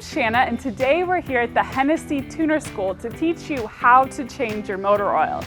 I'm Shanna, and today we're here at the Hennessey Tuner School to teach you how to change your motor oil.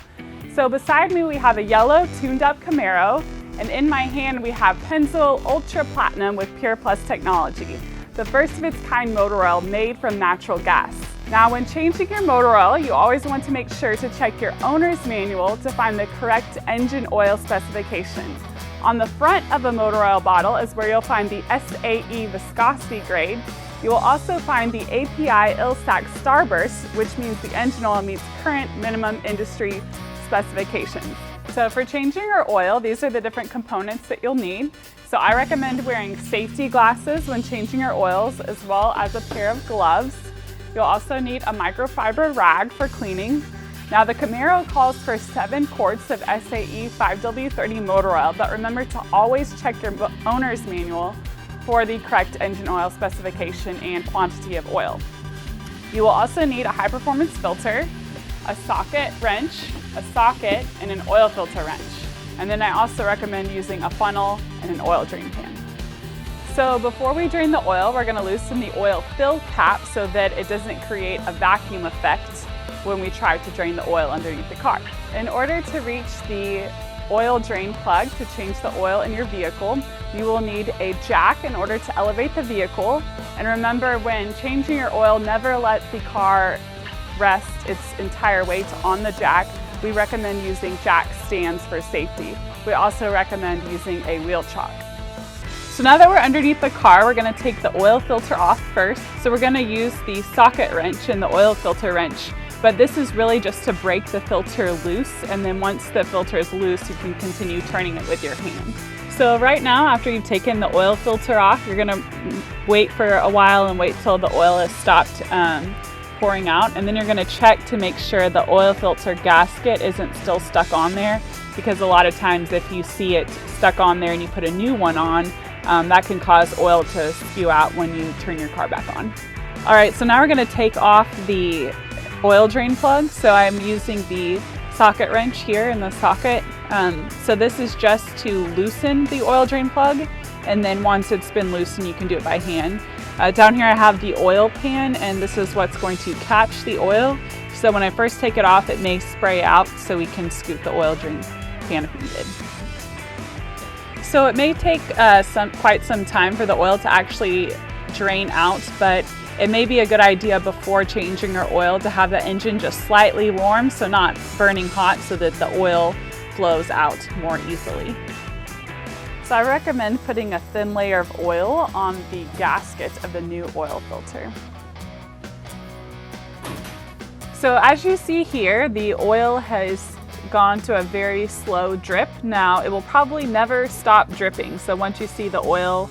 So beside me we have a yellow tuned up Camaro, and in my hand we have Pennzoil Ultra Platinum with PurePlus Technology, the first of its kind motor oil made from natural gas. Now when changing your motor oil, you always want to make sure to check your owner's manual to find the correct engine oil specifications. On the front of a motor oil bottle is where you'll find the SAE viscosity grade. You will also find the API ILSAC Starburst, which means the engine oil meets current minimum industry specifications. So for changing your oil, these are the different components that you'll need. So I recommend wearing safety glasses when changing your oils, as well as a pair of gloves. You'll also need a microfiber rag for cleaning. Now the Camaro calls for 7 quarts of SAE 5W30 motor oil, but remember to always check your owner's manual for the correct engine oil specification and quantity of oil. You will also need a high performance filter, a socket wrench, a socket, and an oil filter wrench. And then I also recommend using a funnel and an oil drain pan. So before we drain the oil, we're going to loosen the oil fill cap so that it doesn't create a vacuum effect when we try to drain the oil underneath the car. In order to reach the oil drain plug to change the oil in your vehicle, you will need a jack in order to elevate the vehicle. And remember, when changing your oil, never let the car rest its entire weight on the jack. We recommend using jack stands for safety. We also recommend using a wheel chock. So now that we're underneath the car, we're going to take the oil filter off first. So we're going to use the socket wrench and the oil filter wrench. But this is really just to break the filter loose, and then once the filter is loose, you can continue turning it with your hand. So right now, after you've taken the oil filter off, you're gonna wait for a while and wait till the oil has stopped pouring out, and then you're gonna check to make sure the oil filter gasket isn't still stuck on there, because a lot of times if you see it stuck on there and you put a new one on, that can cause oil to spew out when you turn your car back on. All right, so now we're gonna take off the oil drain plug. So I'm using the socket wrench here in the socket. So this is just to loosen the oil drain plug, and then once it's been loosened, you can do it by hand. Down here I have the oil pan, and this is what's going to catch the oil. So when I first take it off, it may spray out, so we can scoop the oil drain pan if needed. So it may take quite some time for the oil to actually drain out, but it may be a good idea before changing your oil to have the engine just slightly warm, so not burning hot, so that the oil flows out more easily. So I recommend putting a thin layer of oil on the gasket of the new oil filter. So as you see here, the oil has gone to a very slow drip. Now it will probably never stop dripping, so once you see the oil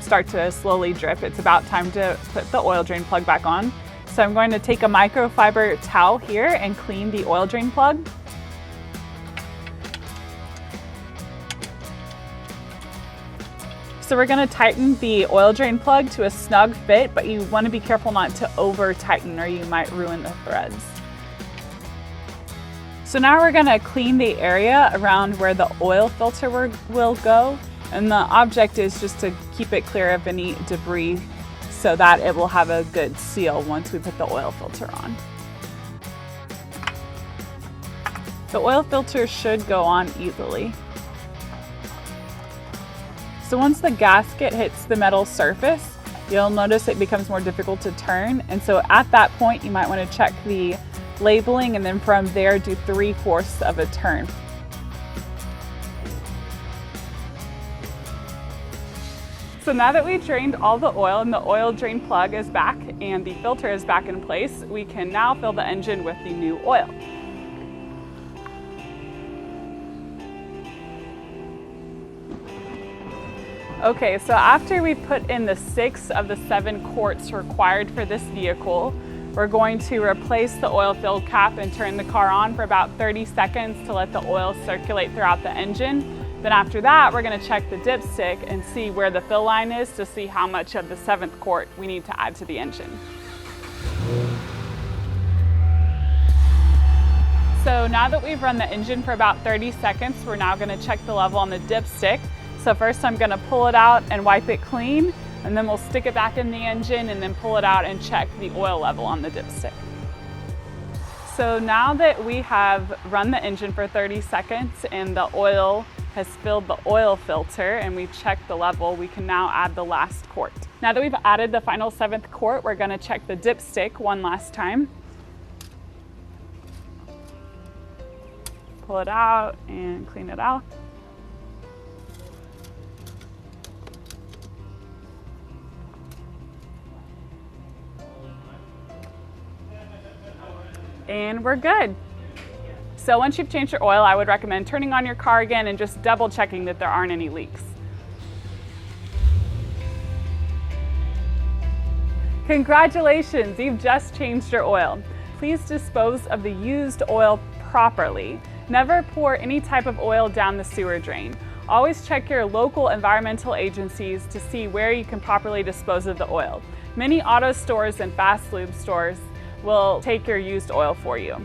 start to slowly drip, it's about time to put the oil drain plug back on. So I'm going to take a microfiber towel here and clean the oil drain plug. So we're going to tighten the oil drain plug to a snug fit, but you want to be careful not to over tighten or you might ruin the threads. So now we're going to clean the area around where the oil filter will go. And the object is just to keep it clear of any debris so that it will have a good seal once we put the oil filter on. The oil filter should go on easily. So once the gasket hits the metal surface, you'll notice it becomes more difficult to turn. And so at that point, you might want to check the labeling, and then from there do 3/4 of a turn. So now that we've drained all the oil and the oil drain plug is back and the filter is back in place, we can now fill the engine with the new oil. Okay, so after we put in the 6 of the 7 quarts required for this vehicle, we're going to replace the oil fill cap and turn the car on for about 30 seconds to let the oil circulate throughout the engine. Then after that, we're going to check the dipstick and see where the fill line is to see how much of the 7th quart we need to add to the engine. So now that we've run the engine for about 30 seconds, we're now going to check the level on the dipstick. So first I'm going to pull it out and wipe it clean. And then we'll stick it back in the engine and then pull it out and check the oil level on the dipstick. So now that we have run the engine for 30 seconds and the oil has filled the oil filter and we've checked the level, we can now add the last quart. Now that we've added the final 7th quart, we're going to check the dipstick one last time. Pull it out and clean it out. And we're good. So once you've changed your oil, I would recommend turning on your car again and just double checking that there aren't any leaks. Congratulations, you've just changed your oil. Please dispose of the used oil properly. Never pour any type of oil down the sewer drain. Always check your local environmental agencies to see where you can properly dispose of the oil. Many auto stores and fast lube stores will take your used oil for you.